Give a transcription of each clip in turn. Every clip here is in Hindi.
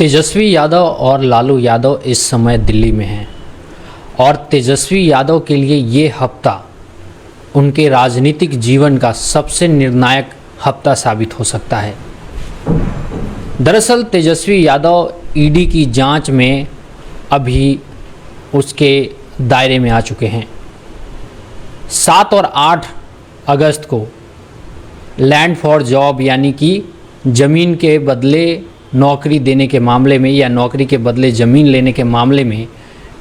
तेजस्वी यादव और लालू यादव इस समय दिल्ली में हैं और तेजस्वी यादव के लिए ये हफ्ता उनके राजनीतिक जीवन का सबसे निर्णायक हफ्ता साबित हो सकता है। दरअसल तेजस्वी यादव ईडी की जांच में अभी उसके दायरे में आ चुके हैं। 7 और 8 अगस्त को लैंड फॉर जॉब यानी कि ज़मीन के बदले नौकरी देने के मामले में या नौकरी के बदले ज़मीन लेने के मामले में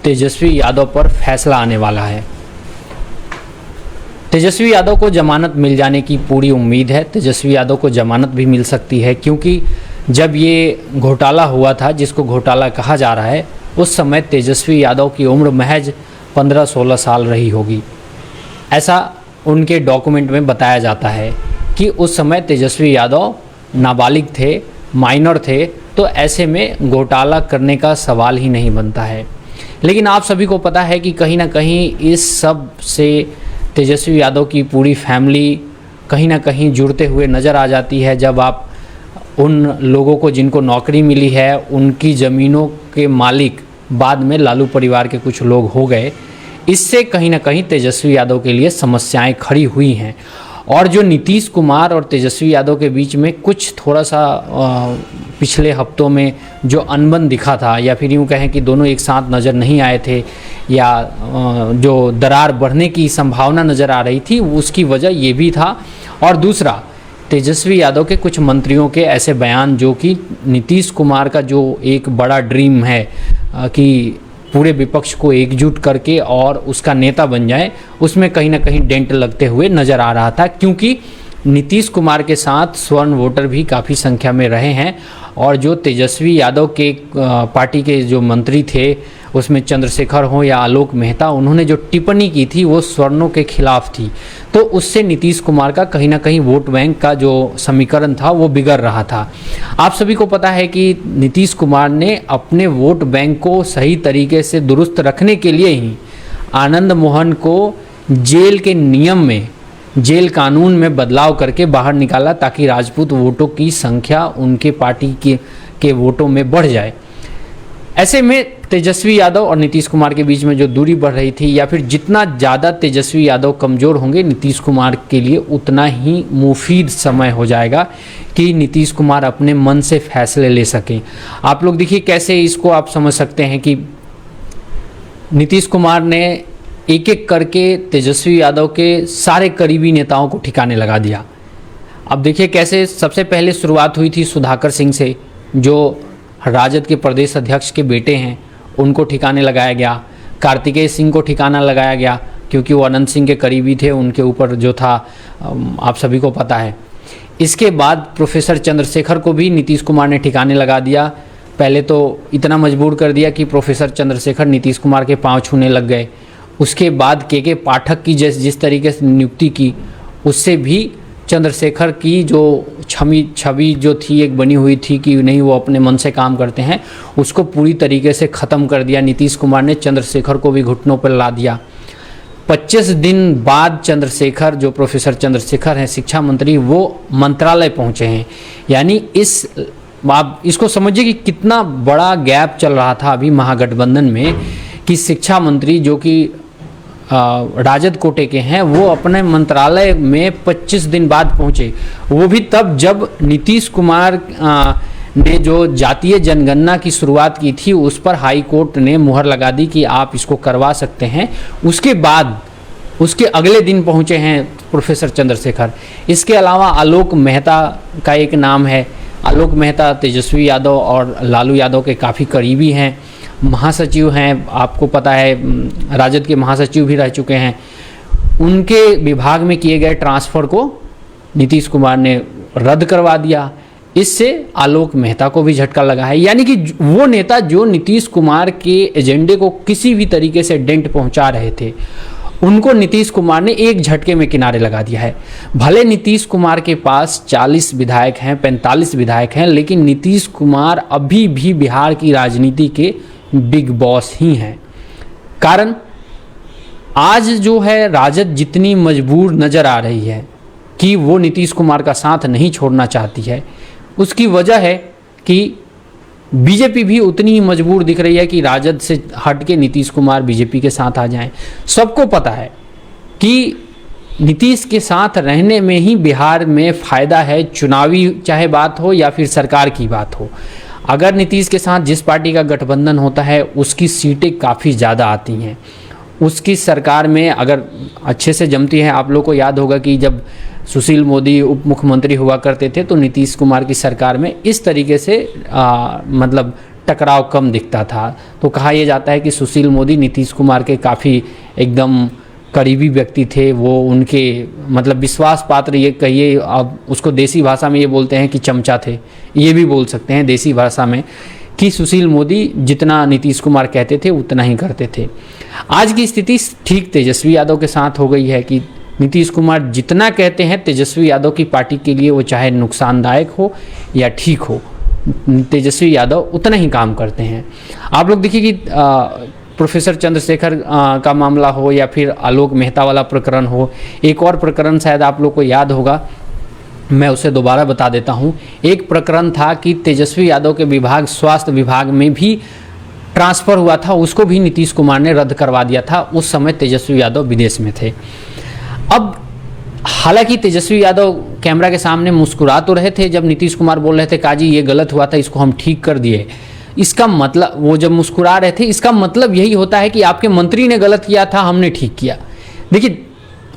तेजस्वी यादव पर फैसला आने वाला है। तेजस्वी यादव को जमानत मिल जाने की पूरी उम्मीद है। तेजस्वी यादव को जमानत भी मिल सकती है क्योंकि जब ये घोटाला हुआ था, जिसको घोटाला कहा जा रहा है, उस समय तेजस्वी यादव की उम्र महज 15-16 साल रही होगी। ऐसा उनके डॉक्यूमेंट में बताया जाता है कि उस समय तेजस्वी यादव नाबालिग थे, माइनर थे, तो ऐसे में घोटाला करने का सवाल ही नहीं बनता है। लेकिन आप सभी को पता है कि कहीं ना कहीं इस सब से तेजस्वी यादव की पूरी फैमिली कहीं ना कहीं जुड़ते हुए नज़र आ जाती है। जब आप उन लोगों को जिनको नौकरी मिली है, उनकी ज़मीनों के मालिक बाद में लालू परिवार के कुछ लोग हो गए, इससे कहीं ना कहीं तेजस्वी यादव के लिए समस्याएं खड़ी हुई हैं। और जो नीतीश कुमार और तेजस्वी यादव के बीच में कुछ थोड़ा सा पिछले हफ्तों में जो अनबन दिखा था, या फिर यूँ कहें कि दोनों एक साथ नज़र नहीं आए थे, या जो दरार बढ़ने की संभावना नज़र आ रही थी, उसकी वजह ये भी था। और दूसरा, तेजस्वी यादव के कुछ मंत्रियों के ऐसे बयान जो कि नीतीश कुमार का जो एक बड़ा ड्रीम है कि पूरे विपक्ष को एकजुट करके और उसका नेता बन जाए, उसमें कहीं ना कहीं डेंट लगते हुए नज़र आ रहा था। क्योंकि नीतीश कुमार के साथ स्वर्ण वोटर भी काफ़ी संख्या में रहे हैं और जो तेजस्वी यादव के पार्टी के जो मंत्री थे, उसमें चंद्रशेखर हो या आलोक मेहता, उन्होंने जो टिप्पणी की थी वो स्वर्णों के खिलाफ थी। तो उससे नीतीश कुमार का कहीं ना कहीं वोट बैंक का जो समीकरण था वो बिगड़ रहा था। आप सभी को पता है कि नीतीश कुमार ने अपने वोट बैंक को सही तरीके से दुरुस्त रखने के लिए ही आनंद मोहन को जेल के नियम में, जेल कानून में बदलाव करके बाहर निकाला ताकि राजपूत वोटों की संख्या उनके पार्टी के वोटों में बढ़ जाए। ऐसे में तेजस्वी यादव और नीतीश कुमार के बीच में जो दूरी बढ़ रही थी, या फिर जितना ज़्यादा तेजस्वी यादव कमज़ोर होंगे, नीतीश कुमार के लिए उतना ही मुफीद समय हो जाएगा कि नीतीश कुमार अपने मन से फैसले ले सकें। आप लोग देखिए कैसे इसको आप समझ सकते हैं कि नीतीश कुमार ने एक एक करके तेजस्वी यादव के सारे करीबी नेताओं को ठिकाने लगा दिया। अब देखिए कैसे सबसे पहले शुरुआत हुई थी सुधाकर सिंह से, जो राजद के प्रदेश अध्यक्ष के बेटे हैं, उनको ठिकाने लगाया गया। कार्तिकेय सिंह को ठिकाना लगाया गया क्योंकि वो अनंत सिंह के करीबी थे, उनके ऊपर जो था आप सभी को पता है। इसके बाद प्रोफेसर चंद्रशेखर को भी नीतीश कुमार ने ठिकाने लगा दिया। पहले तो इतना मजबूर कर दिया कि प्रोफेसर चंद्रशेखर नीतीश कुमार के पाँव छूने लग गए। उसके बाद के पाठक की जिस तरीके से नियुक्ति की, उससे भी चंद्रशेखर की जो छवि जो थी एक बनी हुई थी कि नहीं वो अपने मन से काम करते हैं, उसको पूरी तरीके से ख़त्म कर दिया। नीतीश कुमार ने चंद्रशेखर को भी घुटनों पर ला दिया। 25 दिन बाद चंद्रशेखर, जो प्रोफेसर चंद्रशेखर हैं शिक्षा मंत्री, वो मंत्रालय पहुंचे हैं। यानी आप इसको समझिए कि कितना बड़ा गैप चल रहा था अभी महागठबंधन में कि शिक्षा मंत्री जो कि राजद कोटे के हैं, वो अपने मंत्रालय में 25 दिन बाद पहुंचे। वो भी तब जब नीतीश कुमार ने जो जातीय जनगणना की शुरुआत की थी, उस पर हाई कोर्ट ने मुहर लगा दी कि आप इसको करवा सकते हैं। उसके बाद उसके अगले दिन पहुंचे हैं प्रोफेसर चंद्रशेखर। इसके अलावा आलोक मेहता का एक नाम है। आलोक मेहता तेजस्वी यादव और लालू यादव के काफ़ी करीबी हैं, महासचिव हैं, आपको पता है राजद के महासचिव भी रह चुके हैं। उनके विभाग में किए गए ट्रांसफ़र को नीतीश कुमार ने रद्द करवा दिया। इससे आलोक मेहता को भी झटका लगा है। यानी कि वो नेता जो नीतीश कुमार के एजेंडे को किसी भी तरीके से डेंट पहुंचा रहे थे, उनको नीतीश कुमार ने एक झटके में किनारे लगा दिया है। भले नीतीश कुमार के पास 40 विधायक हैं, 45 विधायक हैं, लेकिन नीतीश कुमार अभी भी बिहार की राजनीति के बिग बॉस ही हैं। कारण आज जो है राजद जितनी मजबूर नज़र आ रही है कि वो नीतीश कुमार का साथ नहीं छोड़ना चाहती है, उसकी वजह है कि बीजेपी भी उतनी ही मजबूर दिख रही है कि राजद से हट के नीतीश कुमार बीजेपी के साथ आ जाएं। सबको पता है कि नीतीश के साथ रहने में ही बिहार में फ़ायदा है, चुनावी चाहे बात हो या फिर सरकार की बात हो। अगर नीतीश के साथ जिस पार्टी का गठबंधन होता है उसकी सीटें काफ़ी ज़्यादा आती हैं, उसकी सरकार में अगर अच्छे से जमती है। आप लोग को याद होगा कि जब सुशील मोदी उप मुख्यमंत्री हुआ करते थे तो नीतीश कुमार की सरकार में इस तरीके से मतलब टकराव कम दिखता था। तो कहा यह जाता है कि सुशील मोदी नीतीश कुमार के काफ़ी एकदम करीबी व्यक्ति थे, वो उनके मतलब विश्वास पात्र, ये कहिए आप उसको देसी भाषा में ये बोलते हैं कि चमचा थे, ये भी बोल सकते हैं देसी भाषा में कि सुशील मोदी जितना नीतीश कुमार कहते थे उतना ही करते थे। आज की स्थिति ठीक तेजस्वी यादव के साथ हो गई है कि नीतीश कुमार जितना कहते हैं तेजस्वी यादव की पार्टी के लिए, वो चाहे नुकसानदायक हो या ठीक हो, तेजस्वी यादव उतना ही काम करते हैं। आप लोग देखिए कि प्रोफेसर चंद्रशेखर का मामला हो या फिर आलोक मेहता वाला प्रकरण हो, एक और प्रकरण शायद आप लोग को याद होगा, मैं उसे दोबारा बता देता हूँ। एक प्रकरण था कि तेजस्वी यादव के विभाग स्वास्थ्य विभाग में भी ट्रांसफ़र हुआ था, उसको भी नीतीश कुमार ने रद्द करवा दिया था। उस समय तेजस्वी यादव विदेश में थे। अब हालांकि तेजस्वी यादव कैमरा के सामने मुस्कुरा तो रहे थे जब नीतीश कुमार बोल रहे थे काजी ये गलत हुआ था, इसको हम ठीक कर दिए। इसका मतलब, वो जब मुस्कुरा रहे थे, इसका मतलब यही होता है कि आपके मंत्री ने गलत किया था, हमने ठीक किया। देखिए,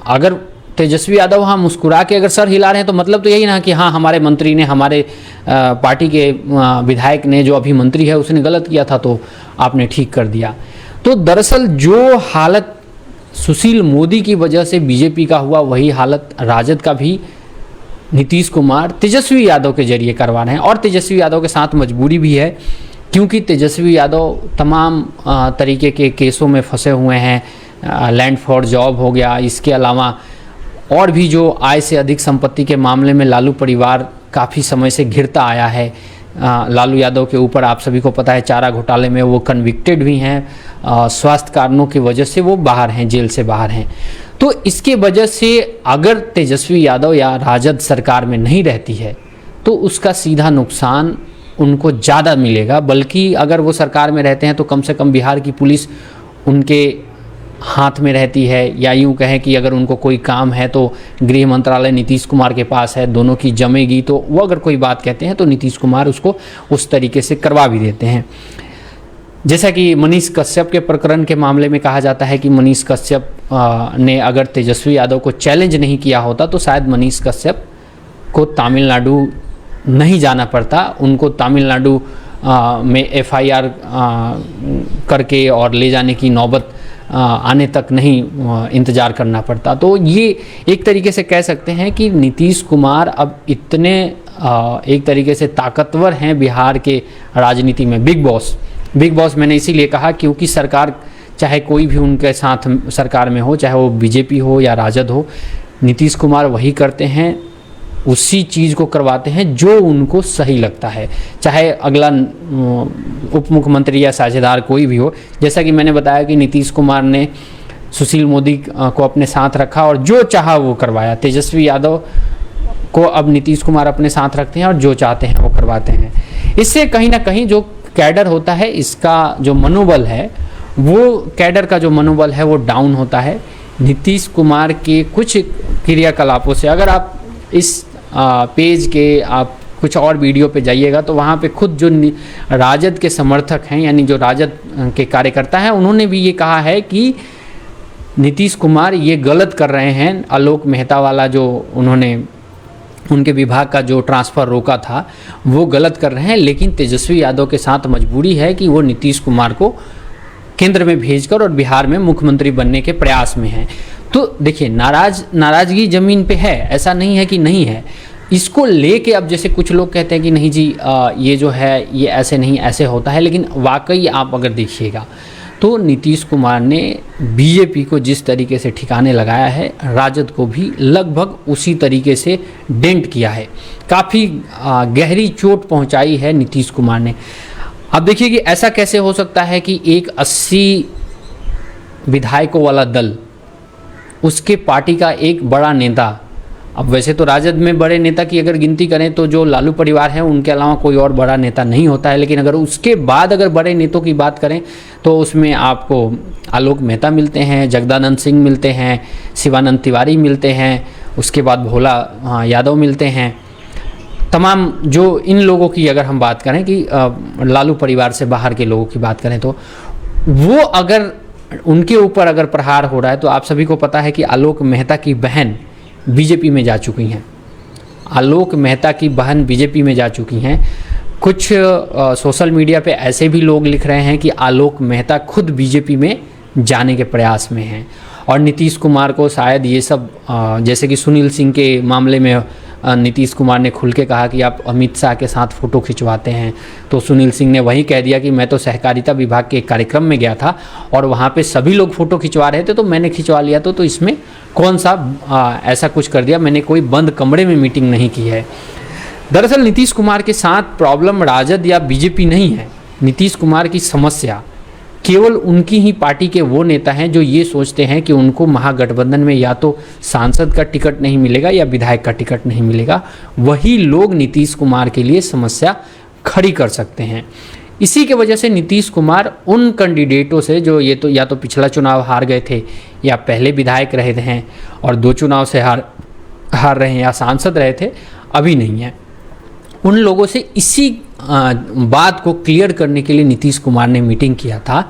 अगर तेजस्वी यादव वहाँ मुस्कुरा के अगर सर हिला रहे हैं तो मतलब तो यही ना कि हाँ हमारे मंत्री ने, हमारे पार्टी के विधायक ने, जो अभी मंत्री है उसने गलत किया था तो आपने ठीक कर दिया। तो दरअसल जो हालत सुशील मोदी की वजह से बीजेपी का हुआ, वही हालत राजद का भी नीतीश कुमार तेजस्वी यादव के जरिए करवा रहे हैं। और तेजस्वी यादव के साथ मजबूरी भी है क्योंकि तेजस्वी यादव तमाम तरीके के केसों में फंसे हुए हैं। लैंड फॉर जॉब हो गया, इसके अलावा और भी जो आय से अधिक संपत्ति के मामले में लालू परिवार काफ़ी समय से घिरता आया है। लालू यादव के ऊपर आप सभी को पता है चारा घोटाले में वो कन्विक्टेड भी हैं, स्वास्थ्य कारणों की वजह से वो बाहर हैं, जेल से बाहर हैं। तो इसके वजह से अगर तेजस्वी यादव या राजद सरकार में नहीं रहती है तो उसका सीधा नुकसान उनको ज़्यादा मिलेगा। बल्कि अगर वो सरकार में रहते हैं तो कम से कम बिहार की पुलिस उनके हाथ में रहती है, या यूँ कहें कि अगर उनको कोई काम है तो गृह मंत्रालय नीतीश कुमार के पास है, दोनों की जमेगी। तो वो अगर कोई बात कहते हैं तो नीतीश कुमार उसको उस तरीके से करवा भी देते हैं। जैसा कि मनीष कश्यप के प्रकरण के मामले में कहा जाता है कि मनीष कश्यप ने अगर तेजस्वी यादव को चैलेंज नहीं किया होता तो शायद मनीष कश्यप को तमिलनाडु नहीं जाना पड़ता, उनको तमिलनाडु में FIR करके और ले जाने की नौबत आने तक नहीं इंतज़ार करना पड़ता। तो ये एक तरीके से कह सकते हैं कि नीतीश कुमार अब इतने एक तरीके से ताकतवर हैं बिहार के राजनीति में। बिग बॉस मैंने इसीलिए कहा क्योंकि सरकार चाहे कोई भी उनके साथ सरकार में हो, चाहे वो बीजेपी हो या राजद हो, नीतीश कुमार वही करते हैं, उसी चीज़ को करवाते हैं जो उनको सही लगता है, चाहे अगला उप मुख्यमंत्री या साझेदार कोई भी हो। जैसा कि मैंने बताया कि नीतीश कुमार ने सुशील मोदी को अपने साथ रखा और जो चाहा वो करवाया। तेजस्वी यादव को अब नीतीश कुमार अपने साथ रखते हैं और जो चाहते हैं वो करवाते हैं। इससे कहीं ना कहीं जो कैडर होता है, इसका जो मनोबल है, वो कैडर का जो मनोबल है वो डाउन होता है। नीतीश कुमार के कुछ क्रियाकलापों से, अगर आप इस पेज के आप कुछ और वीडियो पे जाइएगा तो वहाँ पे खुद जो राजद के समर्थक हैं, यानी जो राजद के कार्यकर्ता हैं, उन्होंने भी ये कहा है कि नीतीश कुमार ये गलत कर रहे हैं। आलोक मेहता वाला जो उन्होंने उनके विभाग का जो ट्रांसफ़र रोका था वो गलत कर रहे हैं, लेकिन तेजस्वी यादव के साथ मजबूरी है कि वो नीतीश कुमार को केंद्र में भेजकर और बिहार में मुख्यमंत्री बनने के प्रयास में हैं। तो देखिए, नाराज़गी ज़मीन पे है, ऐसा नहीं है कि नहीं है। इसको लेके अब जैसे कुछ लोग कहते हैं कि नहीं जी ये जो है ये ऐसे नहीं ऐसे होता है, लेकिन वाकई आप अगर देखिएगा तो नीतीश कुमार ने बीजेपी को जिस तरीके से ठिकाने लगाया है, राजद को भी लगभग उसी तरीके से डेंट किया है। काफ़ी गहरी चोट पहुंचाई है नीतीश कुमार ने। अब देखिए कि ऐसा कैसे हो सकता है कि एक 80 विधायकों वाला दल, उसके पार्टी का एक बड़ा नेता अब वैसे तो राजद में बड़े नेता की अगर गिनती करें तो जो लालू परिवार है उनके अलावा कोई और बड़ा नेता नहीं होता है, लेकिन अगर उसके बाद अगर बड़े नेताओं की बात करें तो उसमें आपको आलोक मेहता मिलते हैं, जगदानंद सिंह मिलते हैं, शिवानंद तिवारी मिलते हैं, उसके बाद भोला यादव मिलते हैं। तमाम जो इन लोगों की अगर हम बात करें कि लालू परिवार से बाहर के लोगों की बात करें तो वो अगर उनके ऊपर अगर प्रहार हो रहा है तो आप सभी को पता है कि आलोक मेहता की बहन बीजेपी में जा चुकी हैं। आलोक मेहता की बहन बीजेपी में जा चुकी हैं। कुछ सोशल मीडिया पे ऐसे भी लोग लिख रहे हैं कि आलोक मेहता खुद बीजेपी में जाने के प्रयास में हैं और नीतीश कुमार को शायद ये सब जैसे कि सुनील सिंह के मामले में नीतीश कुमार ने खुल के कहा कि आप अमित शाह के साथ फ़ोटो खिंचवाते हैं, तो सुनील सिंह ने वही कह दिया कि मैं तो सहकारिता विभाग के एक कार्यक्रम में गया था और वहाँ पे सभी लोग फ़ोटो खिंचवा रहे थे तो मैंने खिंचवा लिया। तो इसमें कौन सा ऐसा कुछ कर दिया, मैंने कोई बंद कमरे में मीटिंग नहीं की है। दरअसल नीतीश कुमार के साथ प्रॉब्लम राजद या बीजेपी नहीं है। नीतीश कुमार की समस्या केवल उनकी ही पार्टी के वो नेता हैं जो ये सोचते हैं कि उनको महागठबंधन में या तो सांसद का टिकट नहीं मिलेगा या विधायक का टिकट नहीं मिलेगा। वही लोग नीतीश कुमार के लिए समस्या खड़ी कर सकते हैं। इसी के वजह से नीतीश कुमार उन कैंडिडेटों से जो ये तो या तो पिछला चुनाव हार गए थे या पहले विधायक रहे हैं और 2 चुनाव से हार रहे हैं या सांसद रहे थे, अभी नहीं है, उन लोगों से इसी बात को क्लियर करने के लिए नीतीश कुमार ने मीटिंग किया था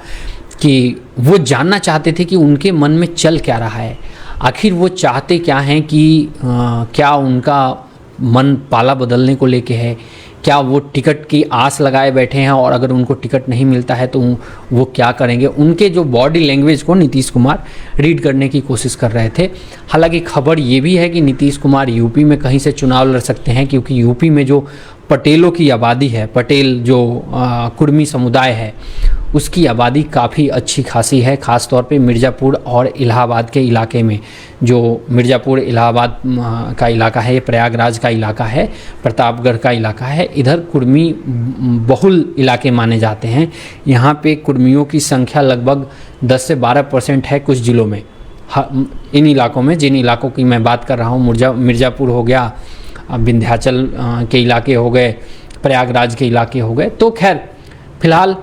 कि वो जानना चाहते थे कि उनके मन में चल क्या रहा है, आखिर वो चाहते क्या हैं, कि क्या उनका मन पाला बदलने को लेके है, क्या वो टिकट की आस लगाए बैठे हैं और अगर उनको टिकट नहीं मिलता है तो वो क्या करेंगे। उनके जो बॉडी लैंग्वेज को नीतीश कुमार रीड करने की कोशिश कर रहे थे। हालांकि खबर ये भी है कि नीतीश कुमार यूपी में कहीं से चुनाव लड़ सकते हैं, क्योंकि यूपी में जो पटेलों की आबादी है, पटेल जो कुर्मी समुदाय है, उसकी आबादी काफ़ी अच्छी खासी है, ख़ास तौर पे मिर्ज़ापुर और इलाहाबाद के इलाके में। जो मिर्ज़ापुर इलाहाबाद का इलाका है, ये प्रयागराज का इलाका है, प्रतापगढ़ का इलाका है, इधर कुर्मी बहुल इलाके माने जाते हैं। यहाँ पे कुर्मियों की संख्या लगभग 10 से 12% है कुछ ज़िलों में। इन इलाकों में, जिन इलाकों की मैं बात कर रहा हूँ, मिर्ज़ापुर हो गया, विंध्याचल के इलाके हो गए, प्रयागराज के इलाके हो गए। तो खैर फिलहाल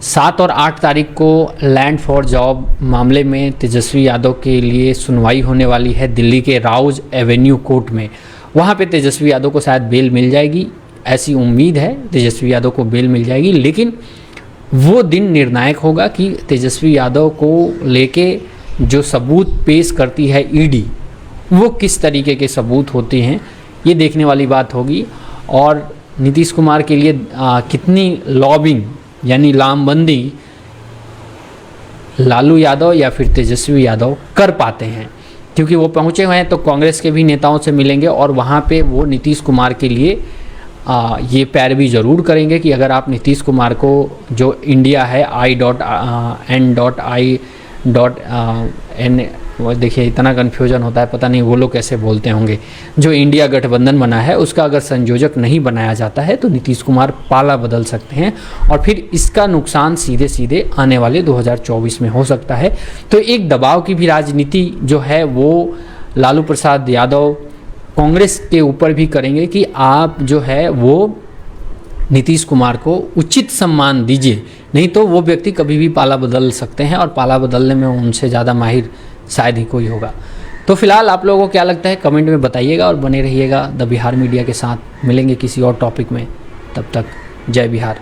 7 और 8 तारीख को लैंड फॉर जॉब मामले में तेजस्वी यादव के लिए सुनवाई होने वाली है दिल्ली के राउज एवेन्यू कोर्ट में। वहाँ पे तेजस्वी यादव को शायद बेल मिल जाएगी, ऐसी उम्मीद है, तेजस्वी यादव को बेल मिल जाएगी। लेकिन वो दिन निर्णायक होगा कि तेजस्वी यादव को लेके जो सबूत पेश करती है ईडी, वो किस तरीके के सबूत होते हैं, ये देखने वाली बात होगी। और नीतीश कुमार के लिए कितनी लॉबिंग यानी लामबंदी लालू यादव या फिर तेजस्वी यादव कर पाते हैं, क्योंकि वो पहुंचे हुए हैं तो कांग्रेस के भी नेताओं से मिलेंगे और वहाँ पे वो नीतीश कुमार के लिए ये पैरवी ज़रूर करेंगे कि अगर आप नीतीश कुमार को जो इंडिया है I.N.I.N, वो देखिए इतना कन्फ्यूजन होता है, पता नहीं वो लोग कैसे बोलते होंगे, जो इंडिया गठबंधन बना है उसका अगर संयोजक नहीं बनाया जाता है तो नीतीश कुमार पाला बदल सकते हैं और फिर इसका नुकसान सीधे सीधे आने वाले 2024 में हो सकता है। तो एक दबाव की भी राजनीति जो है वो लालू प्रसाद यादव कांग्रेस के ऊपर भी करेंगे कि आप जो है वो नीतीश कुमार को उचित सम्मान दीजिए, नहीं तो वो व्यक्ति कभी भी पाला बदल सकते हैं और पाला बदलने में उनसे ज़्यादा माहिर शायद ही कोई होगा। तो फिलहाल आप लोगों को क्या लगता है कमेंट में बताइएगा और बने रहिएगा द बिहार मीडिया के साथ। मिलेंगे किसी और टॉपिक में, तब तक जय बिहार।